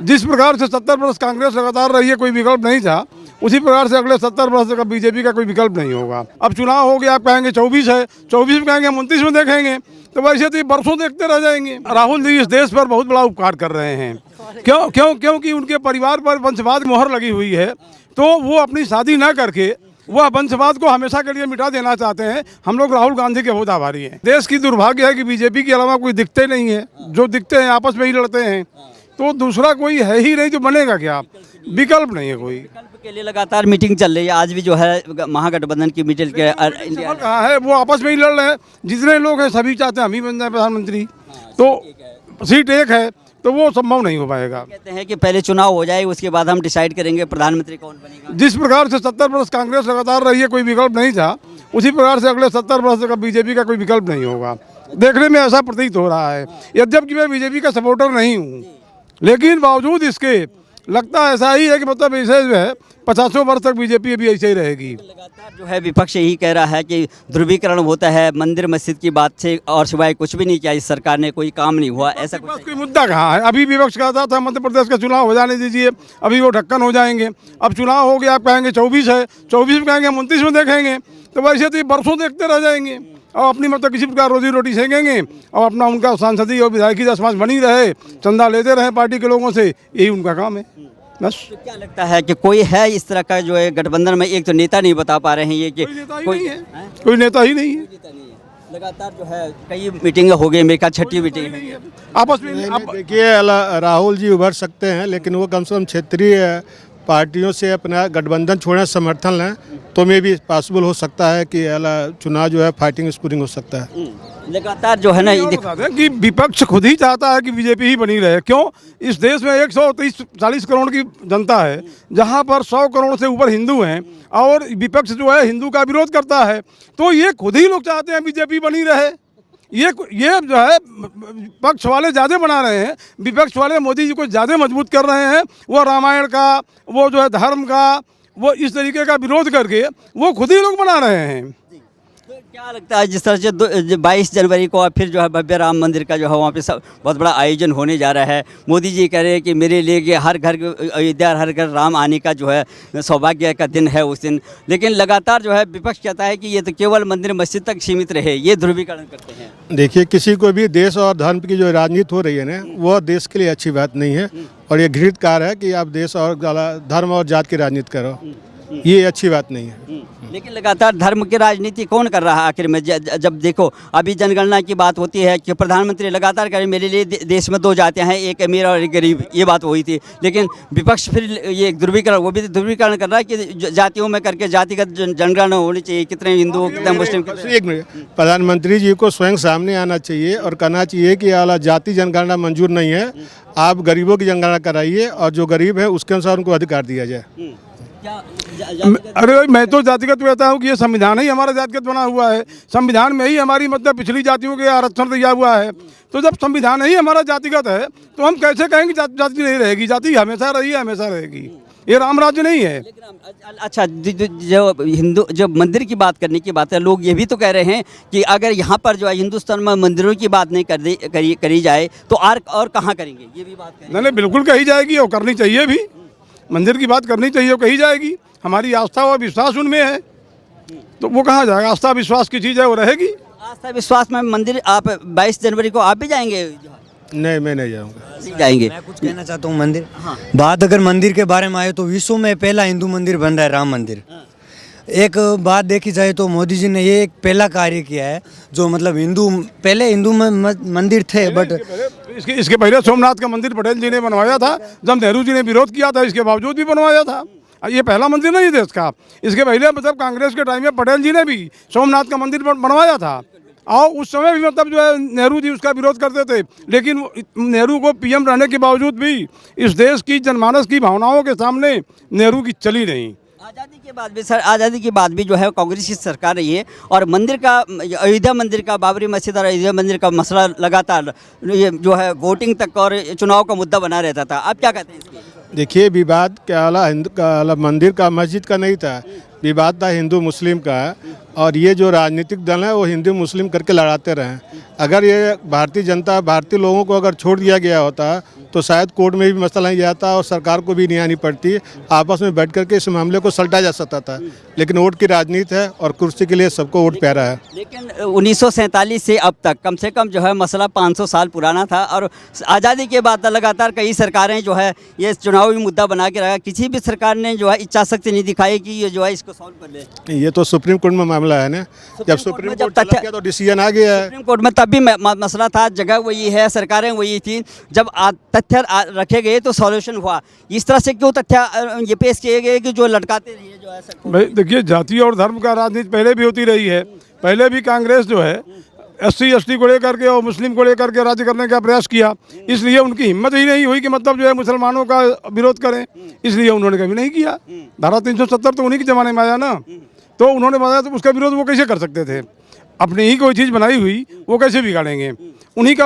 जिस प्रकार से 70 वर्ष कांग्रेस लगातार रही है, कोई विकल्प नहीं था, उसी प्रकार से अगले 70 वर्ष का बीजेपी का कोई विकल्प नहीं होगा। अब चुनाव हो गया, आप कहेंगे 24 है, 24 में कहेंगे हम 29 में देखेंगे, तो वैसे तो ये बरसों देखते रह जाएंगे। राहुल जी इस देश पर बहुत बड़ा उपकार कर रहे हैं। क्योंकि उनके परिवार पर वंशवाद की मोहर लगी हुई है, तो वो अपनी शादी न करके वह वंशवाद को हमेशा के लिए मिटा देना चाहते हैं। हम लोग राहुल गांधी के बहुत आभारी हैं। देश की दुर्भाग्य है कि बीजेपी के अलावा कोई दिखते नहीं है, जो दिखते हैं आपस में ही लड़ते हैं, तो दूसरा कोई है ही नहीं, तो बनेगा क्या? विकल्प नहीं है कोई। विकल्प के लिए लगातार मीटिंग चल रही है, आज भी जो है महागठबंधन की मीटिंग के इंडिया कहाँ है, वो आपस में ही लड़ रहे हैं। जितने लोग हैं सभी चाहते हैं हम ही बन जाए प्रधानमंत्री, तो सीट एक है, तो वो संभव नहीं हो पाएगा। कहते हैं कि पहले चुनाव हो जाए, उसके बाद हम डिसाइड करेंगे प्रधानमंत्री कौन बनेगा। जिस प्रकार से 70 वर्ष कांग्रेस लगातार रही है, कोई विकल्प नहीं था, उसी प्रकार से अगले 70 वर्ष का बीजेपी का कोई विकल्प नहीं होगा। देखने में ऐसा प्रतीत हो रहा है, यद्यपि मैं बीजेपी का सपोर्टर नहीं हूँ, लेकिन बावजूद इसके लगता ऐसा ही है कि मतलब ऐसे जो है 50 वर्ष तक बीजेपी अभी ऐसे ही रहेगी। लगातार जो है विपक्ष यही कह रहा है कि ध्रुवीकरण होता है, मंदिर मस्जिद की बात से और सिवाय कुछ भी नहीं किया इस सरकार ने, कोई काम नहीं हुआ, ऐसा कुछ कोई मुद्दा कहाँ है? अभी विपक्ष कहता था मध्य प्रदेश का चुनाव हो जाने दीजिए, अभी वो ढक्कन हो जाएंगे। अब चुनाव हो गया, आप कहेंगे 24 है, 24 में कहेंगे हम 29 में देखेंगे, तो वैसे तो ये बरसों देखते रह जाएंगे और अपनी मतलब किसी प्रकार रोजी रोटी सेकेंगे और अपना उनका सांसदीय और विधायकी दसमाश बनी रहे, चंदा लेते रहे पार्टी के लोगों से, यही उनका काम है बस। तो क्या लगता है कि कोई है इस तरह का जो है गठबंधन में? एक तो नेता नहीं बता पा रहे हैं ये कि कोई नेता ही नहीं है। लगातार जो है कई मीटिंग हो गई, मेरे का छठी मीटिंग है आपस में। अब देखिए राहुल जी उभर सकते हैं, लेकिन वो कम से कम क्षेत्रीय पार्टियों से अपना गठबंधन छोड़ने समर्थन लें, तो में भी पॉसिबल हो सकता है कि चुनाव जो है फाइटिंग स्कोरिंग हो सकता है। लगातार जो है ना कि विपक्ष खुद ही चाहता है कि बीजेपी ही बनी रहे। क्यों? इस देश में 130-40 करोड़ की जनता है, जहां पर 100 करोड़ से ऊपर हिंदू हैं, और विपक्ष जो है हिंदू का विरोध करता है, तो ये खुद ही लोग चाहते हैं बीजेपी बनी रहे। ये जो है पक्ष वाले ज़्यादा बना रहे हैं, विपक्ष वाले मोदी जी को ज़्यादा मजबूत कर रहे हैं। वो रामायण का, वो जो है धर्म का, वो इस तरीके का विरोध करके वो खुद ही लोग बना रहे हैं। तो क्या लगता है जिस तरह से 22 जनवरी को और फिर जो है भव्य राम मंदिर का जो है वहाँ पे सब बहुत बड़ा आयोजन होने जा रहा है, मोदी जी कह रहे हैं कि मेरे लिए कि हर घर अयोध्या, हर घर राम आने का जो है सौभाग्य का दिन है उस दिन, लेकिन लगातार जो है विपक्ष कहता है कि ये तो केवल मंदिर मस्जिद तक सीमित रहे, ये ध्रुवीकरण करते हैं। देखिए, किसी को भी देश और धर्म की जो राजनीति हो रही है ना, वह देश के लिए अच्छी बात नहीं है, और ये घृणित कार्य है कि आप देश और धर्म और जात की राजनीति करो, ये अच्छी बात नहीं है। लेकिन लगातार धर्म की राजनीति कौन कर रहा है आखिर में? जब देखो अभी जनगणना की बात होती है कि प्रधानमंत्री लगातार करें मेरे लिए देश में 2 जातियां हैं, एक अमीर और एक गरीब, ये बात हुई थी, लेकिन विपक्ष फिर ये ध्रुवीकरण, वो भी ध्रुवीकरण कर रहा है कि जातियों में करके जातिगत जनगणना होनी चाहिए, कितने हिंदू कितने मुस्लिम। एक मिनट, प्रधानमंत्री जी को स्वयं सामने आना चाहिए और कहना चाहिए कि जाति जनगणना मंजूर नहीं है, आप गरीबों की जनगणना कराइए और जो गरीब है उसके अनुसार उनको अधिकार दिया जाए। अरे मैं तो जातिगत कहता हूँ कि ये संविधान ही हमारा जातिगत बना हुआ है। संविधान में ही हमारी मतलब पिछली जातियों के आरक्षण दिया हुआ है, तो जब संविधान ही हमारा जातिगत है तो हम कैसे कहेंगे जाति नहीं रहेगी? जाति हमेशा रही है, हमेशा रहेगी। ये राम राज्य नहीं है। अच्छा, जो हिंदू, जब मंदिर की बात करने की बात है, लोग ये भी तो कह रहे हैं कि अगर यहाँ पर जो है हिंदुस्तान में मंदिरों की बात नहीं करी जाए तो और कहाँ करेंगे? ये भी बात नहीं, बिल्कुल कही जाएगी और करनी चाहिए भी। मंदिर की बात करनी चाहिए और कही जाएगी। हमारी आस्था और विश्वास उनमें है, तो वो कहाँ जाएगा? आस्था विश्वास की चीज़ है, वो रहेगी। आस्था विश्वास में मंदिर आप 22 जनवरी को आप भी जाएंगे? नहीं, मैं नहीं जाऊँगा। नहीं जाएंगे। मैं कुछ कहना चाहता हूँ मंदिर बात अगर मंदिर के बारे में आए तो विश्व में पहला हिंदू मंदिर बन रहा है, राम मंदिर। एक बात देखी जाए तो मोदी जी ने ये एक पहला कार्य किया है जो मतलब पहले हिंदू मंदिर थे, बट इसके पहले सोमनाथ का मंदिर पटेल जी ने बनवाया था, जब नेहरू जी ने विरोध किया था, इसके बावजूद भी बनवाया था। ये पहला मंदिर नहीं देश का। इसके पहले मतलब कांग्रेस के टाइम में पटेल जी ने भी सोमनाथ का मंदिर बनवाया था, और उस समय भी मतलब जो है नेहरू जी उसका विरोध करते थे, लेकिन नेहरू को पीएम रहने के बावजूद भी इस देश की जनमानस की भावनाओं के सामने नेहरू की चली नहीं। आज़ादी के बाद भी सर, आज़ादी के बाद भी जो है कांग्रेस की सरकार रही है, और मंदिर का, अयोध्या मंदिर का, बाबरी मस्जिद और अयोध्या मंदिर का मसला लगातार ये जो है वोटिंग तक और चुनाव का मुद्दा बना रहता था। आप क्या कहते हैं इसके? देखिए, विवाद क्या हिंदू का मंदिर का, मस्जिद का नहीं था, विवाद था हिंदू मुस्लिम का, और ये जो राजनीतिक दल है वो हिंदू मुस्लिम करके लड़ाते रहे हैं। अगर ये भारतीय जनता, भारतीय लोगों को अगर छोड़ दिया गया होता तो शायद कोर्ट में भी मसला नहीं जाता और सरकार को भी नहीं आनी पड़ती, आपस में बैठ करके इस मामले को सलटा जा सकता था। लेकिन वोट की राजनीति है और कुर्सी के लिए सबको वोट प्यारा है। लेकिन 1947 से अब तक कम से कम जो है मसला 500 साल पुराना था और आज़ादी के बाद लगातार कई सरकारें जो है ये चुनावी मुद्दा बना के रखा। किसी भी सरकार ने जो है इच्छा शक्ति नहीं दिखाई कि ये जो है इसको सॉल्व कर ले। ये तो सुप्रीम कोर्ट में मामला है ना, जब सुप्रीम कोर्ट चला गया तो डिसीजन आ गया है। सुप्रीम कोर्ट में तब भी मसला था, जगह वही है, सरकारें वही थी। जब तथ्य रखे गए तो सॉल्यूशन हुआ। इस तरह से क्यों तथ्य ये पेश किए गए कि जो लटकाते रहिए जो है सबको? भाई देखिए, जाति और धर्म का राजनीति पहले भी होती रही है। पहले भी कांग्रेस जो है SC ST को लेकर के और मुस्लिम को लेकर के राज्य करने का प्रयास किया, इसलिए उनकी हिम्मत ही नहीं हुई कि मतलब जो है मुसलमानों का विरोध करें, इसलिए उन्होंने कभी नहीं किया। धारा 370 तो उन्हीं के ज़माने में आया ना, तो उन्होंने बताया तो उसका विरोध वो कैसे कर सकते थे? अपनी ही कोई चीज़ बनाई हुई वो कैसे बिगाड़ेंगे उन्हीं का।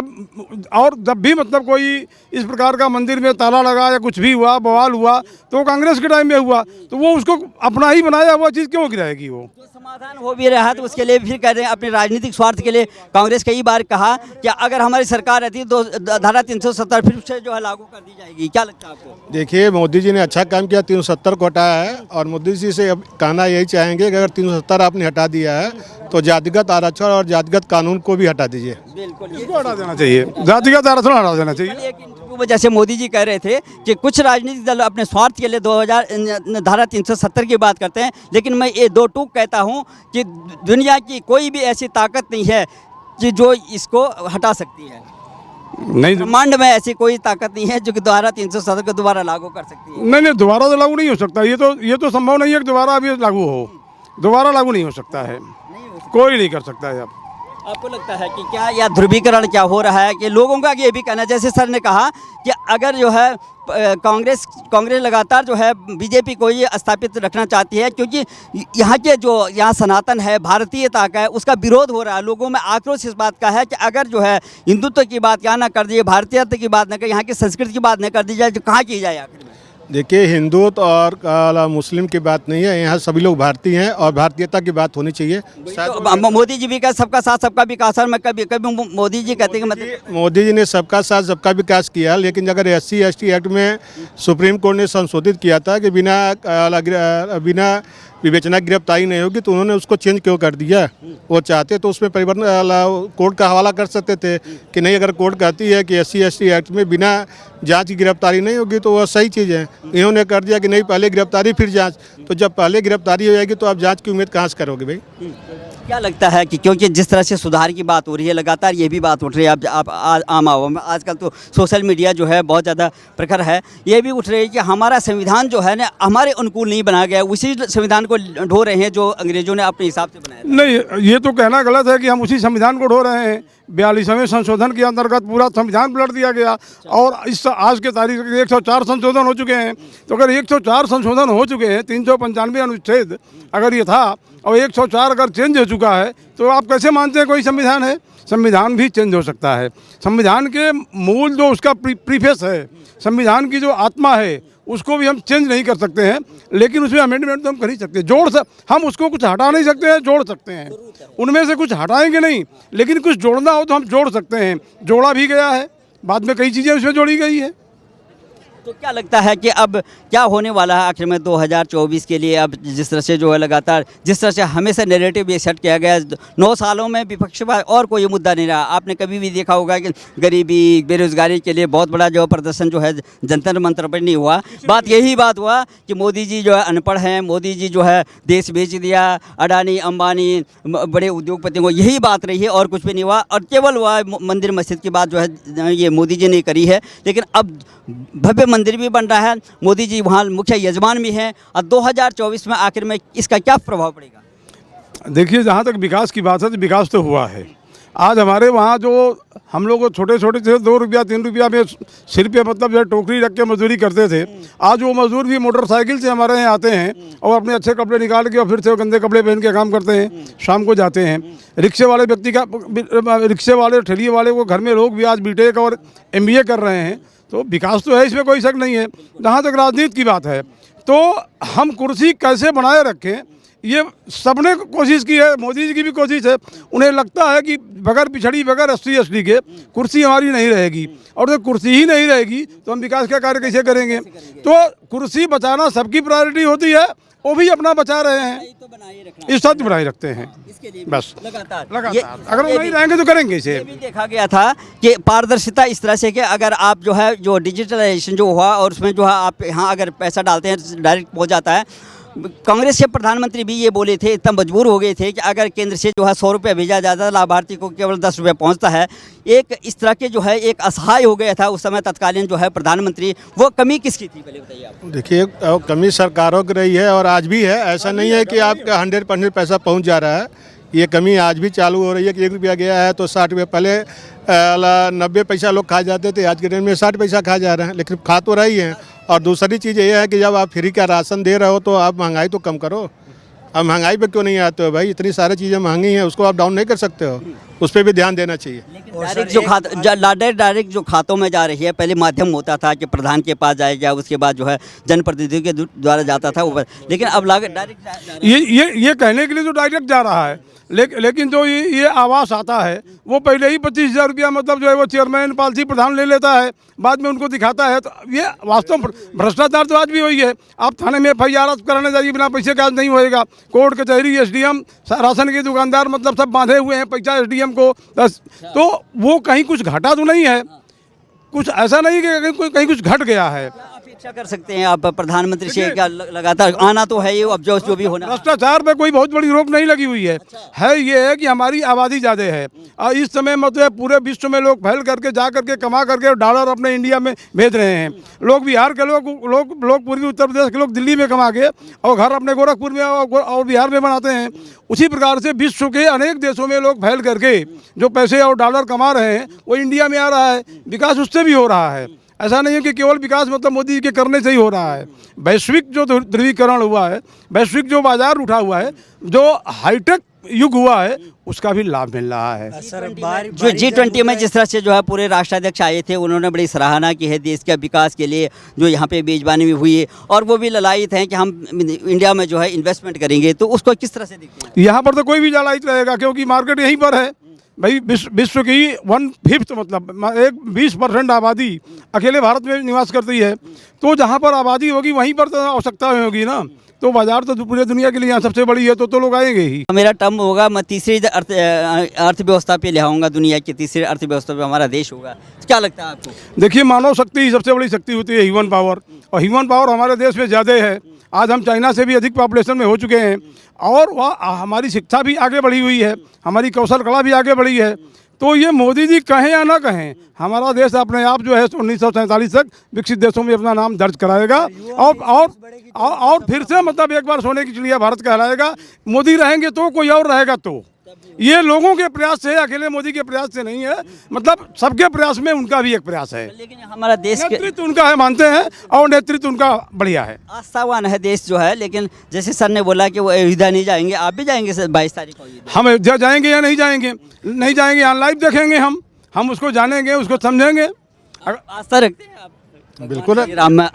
और जब भी मतलब कोई इस प्रकार का मंदिर में ताला लगा या कुछ भी हुआ, बवाल हुआ, तो कांग्रेस के टाइम में हुआ, तो वो उसको अपना ही बनाया हुआ चीज़ क्यों गिराएगी वो? जो समाधान हो भी रहा है तो उसके लिए फिर कह रहे हैं अपने राजनीतिक स्वार्थ के लिए। कांग्रेस कई बार कहा कि अगर हमारी सरकार रहती तो धारा 370 फिर से जो है लागू कर दी जाएगी। क्या लगता है आपको? देखिए, मोदी जी ने अच्छा काम किया, 370 को हटाया है। और मोदी जी से अब कहना यही चाहेंगे कि अगर 370 आपने हटा दिया है तो जातिगत आरक्षण और जातिगत कानून को भी हटा दीजिए। बिल्कुल, इसको हटा देना चाहिए, जातिगत आरक्षण हटा देना चाहिए। एक इंटरव्यू में जैसे मोदी जी कह रहे थे कि कुछ राजनीतिक दल अपने स्वार्थ के लिए 2000 धारा 370 की बात करते हैं, लेकिन मैं ये दो टूक कहता हूँ कि दुनिया की कोई भी ऐसी ताकत नहीं है कि जो इसको हटा सकती है। नहीं ब्रह्मांड में ऐसी कोई ताकत नहीं है जो कि धारा 370 को दोबारा लागू कर सकती है। नहीं, दोबारा तो लागू नहीं हो सकता। ये तो संभव नहीं है कि दोबारा अभी लागू हो। दोबारा लागू नहीं हो सकता है, कोई नहीं कर सकता है। अब आपको लगता है कि क्या या ध्रुवीकरण क्या हो रहा है कि लोगों का ये भी कहना है, जैसे सर ने कहा कि अगर जो है कांग्रेस लगातार जो है बीजेपी को ये स्थापित रखना चाहती है, क्योंकि यहाँ के जो यहाँ सनातन है, भारतीयता का है, उसका विरोध हो रहा है। लोगों में आक्रोश इस बात का है कि अगर जो है हिंदुत्व की बात यहाँ ना कर दी, भारतीयता की बात ना कर, यहाँ की संस्कृति की बात न कर दी जाए तो कहाँ की जाए आखिर में? देखिए, हिंदुत्व और मुस्लिम की बात नहीं है, यहाँ सभी लोग भारतीय हैं और भारतीयता की बात होनी चाहिए। तो मोदी जी भी कहा सबका साथ सबका विकास, और मैं कभी मोदी जी कहते हैं कि मतलब मोदी जी ने सबका साथ सबका विकास किया, लेकिन अगर SC ST एक्ट में सुप्रीम कोर्ट ने संशोधित किया था कि बिना विवेचना गिरफ्तारी नहीं होगी, तो उन्होंने उसको चेंज क्यों कर दिया? वो चाहते तो उसमें परिवर्तन कोर्ट का हवाला कर सकते थे कि नहीं, अगर कोर्ट कहती है कि SC ST एक्ट में बिना जांच की गिरफ्तारी नहीं होगी तो वह सही चीज़ है। इन्होंने कर दिया कि नहीं, पहले गिरफ्तारी फिर जांच। तो जब पहले गिरफ्तारी हो जाएगी तो आप जांच की उम्मीद कहाँ से करोगे भाई? क्या लगता है कि क्योंकि जिस तरह से सुधार की बात हो रही है, लगातार ये भी बात उठ रही है, आप आम आवाम में आजकल तो सोशल मीडिया जो है बहुत ज़्यादा प्रखर है, ये भी उठ रही है कि हमारा संविधान जो है ना हमारे अनुकूल नहीं बना गया, उसी संविधान को ढो रहे हैं जो अंग्रेजों ने अपने हिसाब से बनाया। नहीं, ये तो कहना गलत है कि हम उसी संविधान को ढो रहे हैं। 42वें संशोधन के अंतर्गत पूरा संविधान पलट दिया गया और इस आज के तारीख 104 संशोधन हो चुके हैं। तो अगर 104 संशोधन हो चुके हैं, 395 अनुच्छेद अगर ये था और 104 अगर चेंज हो चुका है, तो आप कैसे मानते हैं कोई संविधान है? संविधान भी चेंज हो सकता है। संविधान के मूल जो उसका प्रीफेस है, संविधान की जो आत्मा है, उसको भी हम चेंज नहीं कर सकते हैं, लेकिन उसमें अमेंडमेंट तो हम कर ही सकते हैं। हम उसको कुछ हटा नहीं सकते हैं, जोड़ सकते हैं। उनमें से कुछ हटाएंगे नहीं, लेकिन कुछ जोड़ना हो तो हम जोड़ सकते हैं। जोड़ा भी गया है, बाद में कई चीज़ें उसमें जोड़ी गई है। तो क्या लगता है कि अब क्या होने वाला है आखिर में 2024 के लिए? अब जिस तरह से जो है लगातार जिस तरह से हमेशा नैरेटिव ये सेट किया गया है, 9 सालों में विपक्ष और कोई मुद्दा नहीं रहा। आपने कभी भी देखा होगा कि गरीबी, बेरोजगारी के लिए बहुत बड़ा जो प्रदर्शन जो है जंतर मंतर पर नहीं हुआ। यही बात हुआ कि मोदी जी जो है अनपढ़ हैं, मोदी जी जो है देश बेच दिया, अडानी अंबानी बड़े उद्योगपतियों को, यही बात रही है और कुछ भी नहीं हुआ। और केवल हुआ मंदिर मस्जिद की बात जो है ये मोदी जी ने करी है, लेकिन अब भव्य मंदिर भी बन रहा है, मोदी जी वहाँ मुख्य यजमान भी हैं। और 2024 में आखिर में इसका क्या प्रभाव पड़ेगा? देखिए, जहाँ तक विकास की बात है तो विकास तो हुआ है। आज हमारे वहाँ जो हम लोग छोटे छोटे थे, 2 रुपया 3 रुपया में सिर पे मतलब जो टोकरी रख के मजदूरी करते थे, आज वो मजदूर भी मोटरसाइकिल से हमारे यहाँ आते हैं और अपने अच्छे कपड़े निकाल के और फिर से गंदे कपड़े पहन के काम करते हैं, शाम को जाते हैं। रिक्शे वाले व्यक्ति का, रिक्शे वाले ठेलिए वाले को घर में लोग भी आज बीटेक और MBA कर रहे हैं। तो विकास तो है, इसमें कोई शक नहीं है। जहाँ तक राजनीति की बात है, तो हम कुर्सी कैसे बनाए रखें, ये सबने कोशिश की है, मोदी जी की भी कोशिश है। उन्हें लगता है कि बगैर पिछड़ी, बगैर SC/ST के कुर्सी हमारी नहीं रहेगी, और जब कुर्सी ही नहीं रहेगी तो हम विकास का कार्य कैसे करेंगे। तो कुर्सी बचाना सबकी प्रायोरिटी होती है, वो भी अपना बचा रहे हैं, इस साथ बनाए रखते हैं बस लगातार अगर वो नहीं रहेंगे तो करेंगे इसे। ये भी देखा गया था कि पारदर्शिता इस तरह से कि अगर आप जो है जो डिजिटलाइजेशन जो हुआ और उसमें जो है आप यहाँ अगर पैसा डालते हैं डायरेक्ट पहुँच जाता है। कांग्रेस के प्रधानमंत्री भी ये बोले थे, इतना मजबूर हो गए थे कि अगर केंद्र से जो है 100 रुपये भेजा जाता है, लाभार्थी को केवल 10 रुपये पहुँचता है। एक इस तरह के जो है एक असहाय हो गया था उस समय तत्कालीन जो है प्रधानमंत्री। वो कमी किसकी थी पहले बताइए आप। देखिए कमी सरकारों की रही है और आज भी है। ऐसा नहीं है कि आपका 100% पैसा पहुंच जा रहा है। ये कमी आज भी चालू हो रही है कि 1 रुपया गया है तो 60 रुपये, पहले 90 पैसा लोग खा जाते थे, आज के दिन में 60 पैसा खा जा रहे हैं, लेकिन खा तो रही हैं। और दूसरी चीज़ ये है कि जब आप फ्री का राशन दे रहे हो तो आप महंगाई तो कम करो। अब महंगाई पे क्यों नहीं आते हो भाई, इतनी सारी चीज़ें महंगी हैं, उसको आप डाउन नहीं कर सकते हो, उस पर भी ध्यान देना चाहिए। डायरेक्ट जो खातों में जा रही है, पहले माध्यम होता था कि प्रधान के पास जाएगा, उसके बाद जो है जनप्रतिनिधियों के द्वारा जाता था ऊपर, लेकिन अब डायरेक्ट ये कहने के लिए तो डायरेक्ट जा रहा है, लेकिन जो ये आवास आता है वो पहले ही 25,000 रुपया मतलब जो है वो चेयरमैन पॉलिसी प्रधान ले लेता है, बाद में उनको दिखाता है। तो ये वास्तव में भ्रष्टाचार तो आज भी वही है। आप थाने में FIR कराने जाइए, बिना पैसे का आज नहीं होएगा। कोर्ट कचहरी, SDM, राशन के दुकानदार मतलब सब बांधे हुए हैं पैसा SDM को बस। तो वो कहीं कुछ घटा तो नहीं है, कुछ ऐसा नहीं कि कहीं कुछ घट गया है। अपेक्षा कर सकते हैं आप प्रधानमंत्री से क्या लगातार आना तो है ये, अब जो भी होना। भ्रष्टाचार पे कोई बहुत बड़ी रोक नहीं लगी हुई है। ये है कि हमारी आबादी ज़्यादा है और इस समय मतलब पूरे विश्व में लोग फैल करके जा करके कमा करके डॉलर अपने इंडिया में भेज रहे हैं। लोग बिहार के लोग पूर्वी उत्तर प्रदेश के लोग दिल्ली में कमा के और घर अपने गोरखपुर में और बिहार में बनाते हैं। उसी प्रकार से विश्व के अनेक देशों में लोग फैल करके जो पैसे और डॉलर कमा रहे हैं वो इंडिया में आ रहा है। विकास उससे भी हो रहा है। ऐसा नहीं है कि केवल विकास मतलब मोदी जी के करने से ही हो रहा है। वैश्विक जो ध्रुवीकरण हुआ है, वैश्विक जो बाजार उठा हुआ है, जो हाईटेक युग हुआ है, उसका भी लाभ मिल रहा है। जो G20 में जिस तरह से जो है पूरे राष्ट्राध्यक्ष आए थे, उन्होंने बड़ी सराहना की है देश के विकास के लिए जो यहाँ पे मेजबानी भी हुई है, और वो भी ललायित हैं कि हम इंडिया में जो है इन्वेस्टमेंट करेंगे। तो उसको किस तरह से देखते हैं? यहाँ पर तो कोई भी ललायित रहेगा क्योंकि मार्केट यहीं पर है भाई। विश्व की 1/5 मतलब 20% आबादी अकेले भारत में निवास करती है। तो जहाँ पर आबादी होगी वहीं पर तो आवश्यकता होगी ना। तो बाजार तो पूरे दुनिया के लिए यहाँ सबसे बड़ी है, तो लोग आएंगे ही। मेरा टर्म होगा, मैं तीसरी अर्थव्यवस्था पे ले आऊँगा, दुनिया की तीसरी अर्थव्यवस्था पे हमारा देश होगा। क्या लगता है आपको? देखिए, मानव शक्ति ही सबसे बड़ी शक्ति होती है, ह्यूमन पावर, और ह्यूमन पावर हमारे देश में ज़्यादा है। आज हम चाइना से भी अधिक पॉपुलेशन में हो चुके हैं, और वह हमारी शिक्षा भी आगे बढ़ी हुई है, हमारी कौशल कला भी आगे बढ़ी है। तो ये मोदी जी कहें या ना कहें, हमारा देश अपने आप जो है 1947 तक विकसित देशों में अपना नाम दर्ज कराएगा, और फिर से मतलब एक बार सोने की चिड़िया भारत कहलाएगा। मोदी रहेंगे तो कोई और रहेगा। तो ये लोगों के प्रयास से, अकेले मोदी के प्रयास से नहीं है, मतलब सबके प्रयास में उनका भी एक प्रयास है। लेकिन हमारा देश नेतृत्व उनका है, मानते हैं, और नेतृत्व उनका बढ़िया है, आस्थावान है देश जो है। लेकिन जैसे सर ने बोला कि वो अयोध्या नहीं जाएंगे, आप भी जाएंगे 22 तारीख को? हम अयोध्या जाएंगे या नहीं जाएंगे? नहीं जाएंगे, यहाँ लाइव देखेंगे, हम उसको जानेंगे, उसको समझेंगे। आस्था रखते हैं आप? बिल्कुल राम में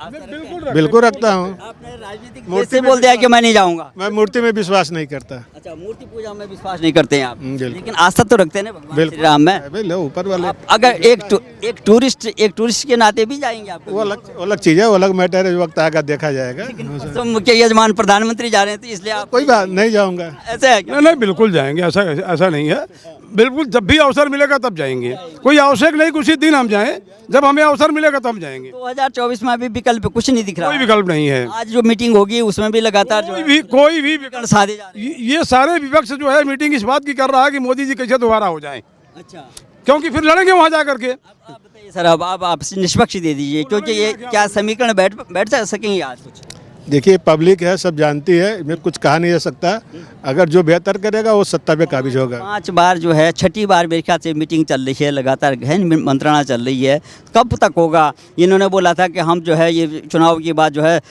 बिल्कुल रखता हूँ। आपने राजनीतिक मूर्ति बोल दिया कि मैं नहीं जाऊँगा। मैं मूर्ति में विश्वास नहीं करता। अच्छा, मूर्ति पूजा में विश्वास नहीं करते हैं आप, बिल्कुल। लेकिन आस्था तो रखते हैं ना भगवान श्री राम में। ऊपर वाले अगर एक टूरिस्ट के नाते भी जाएंगे आप? वो अलग चीज़ है, वो अलग मैटर है, वक्त आएगा देखा जाएगा। तो मुख्य यजमान प्रधानमंत्री जा रहे हैं, तो इसलिए आप? कोई बात नहीं, जाऊँगा। ऐसा है क्या? नहीं, बिल्कुल जाएंगे, ऐसा नहीं है। बिल्कुल, जब भी अवसर मिलेगा तब जाएंगे। कोई आवश्यक नहीं उसी दिन हम जाएं, जब हमें अवसर मिलेगा तब जाएंगे। 2024 में अभी विकल्प कुछ नहीं दिख रहा। कोई विकल्प नहीं है। आज जो मीटिंग होगी उसमें भी लगातार कोई भी विकल्प साधे जा रहे हैं। ये सारे विपक्ष जो है मीटिंग इस बात की कर रहा है कि मोदी जी कैसे दोबारा हो जाएं। अच्छा, क्योंकि फिर लड़ेंगे वहाँ जा करके। आप बताइए सर, अब आप निष्पक्ष दे दीजिए, क्योंकि ये क्या समीकरण बैठ सकेंगे आज कुछ? देखिए, पब्लिक है, सब जानती है, मैं कुछ कहा नहीं जा सकता। अगर जो बेहतर करेगा वो सत्ता पे काबिज होगा। 5 बार जो है, 6ठी बार मेरे ख्याल से मीटिंग चल रही है, लगातार गहन मंत्रणा चल रही है। कब तक होगा? इन्होंने बोला था कि हम जो है ये चुनाव के बाद जो है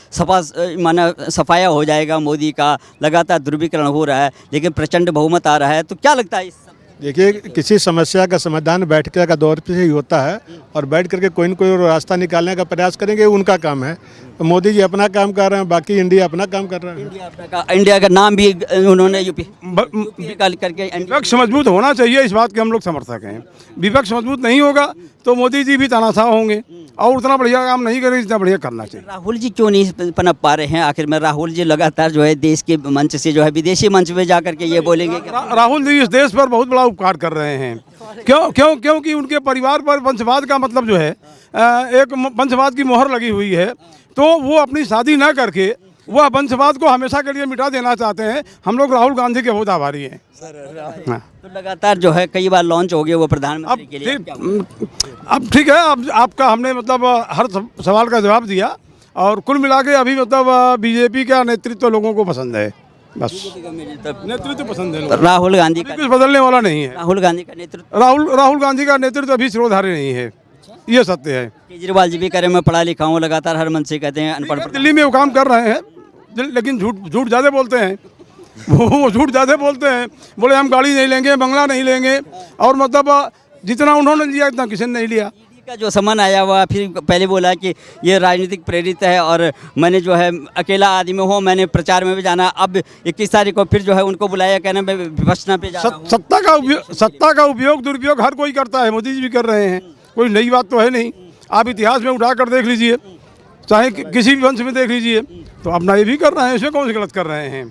सफाया हो जाएगा मोदी का। लगातार ध्रुवीकरण हो रहा है, लेकिन प्रचंड बहुमत आ रहा है। तो क्या लगता है? देखिए, किसी समस्या का समाधान बैठक का दौर पे ही होता है, और बैठ करके कोई न कोई रास्ता निकालने का प्रयास करेंगे, उनका काम है। मोदी जी अपना काम कर रहे हैं, बाकी इंडिया अपना काम कर रहा है। इंडिया का नाम भी उन्होंने यूपी करके विपक्ष मजबूत होना चाहिए, इस बात के हम लोग समर्थक हैं। विपक्ष मजबूत नहीं होगा तो मोदी जी भी तानाशाह होंगे और उतना बढ़िया काम नहीं करेंगे जितना बढ़िया करना चाहिए। राहुल जी क्यों नहीं पनप पा रहे हैं आखिर में? राहुल जी लगातार जो है देश के मंच से जो है विदेशी मंच पे जा करके ये बोलेंगे कि राहुल जी इस देश पर बहुत बड़ा उपकार कर रहे हैं। क्योंकि उनके परिवार पर वंशवाद का मतलब जो है एक वंशवाद की मोहर लगी हुई है, तो वो अपनी शादी न करके वह वंशवाद को हमेशा के लिए मिटा देना चाहते हैं। हम लोग राहुल गांधी के बहुत आभारी हैं। हाँ। तो लगातार जो है कई बार लॉन्च हो गए वो प्रधानमंत्री के लिए। अब ठीक है, अब आपका हमने मतलब हर सवाल का जवाब दिया और कुल मिला के अभी मतलब बीजेपी का नेतृत्व लोगों को पसंद है, बस नेतृत्व पसंद है लोगों को। राहुल गांधी का कुछ बदलने वाला नहीं है। राहुल गांधी का नेतृत्व राहुल गांधी का नेतृत्व अभी सिरोधार्य नहीं है, ये सत्य है। केजरीवाल जी भी कह रहे मैं पढ़ा लिखा हूँ, लगातार हर मंच से कहते हैं अनपढ़। दिल्ली में वो काम कर रहे हैं लेकिन झूठ ज़्यादा बोलते हैं। वो झूठ ज़्यादा बोलते हैं, बोले हम गाड़ी नहीं लेंगे, बंगला नहीं लेंगे, और मतलब जितना उन्होंने लिया इतना किसी ने नहीं लिया। का जो समन आया हुआ, फिर पहले बोला कि ये राजनीतिक प्रेरित है और मैंने जो है अकेला आदमी हूँ, मैंने प्रचार में भी जाना। अब 21 तारीख को फिर जो है उनको बुलाया, कहना मैं विपक्षना पे जा रहा हूँ। सत्ता का उपयोग दुरुपयोग हर कोई करता है, मोदी जी भी कर रहे हैं, कोई नई बात तो है नहीं। आप इतिहास में उठा कर देख लीजिए, चाहे किसी भी वंश में देख लीजिए, तो अपना ये भी कर रहे हैं, इसमें कौन सी गलत कर रहे हैं।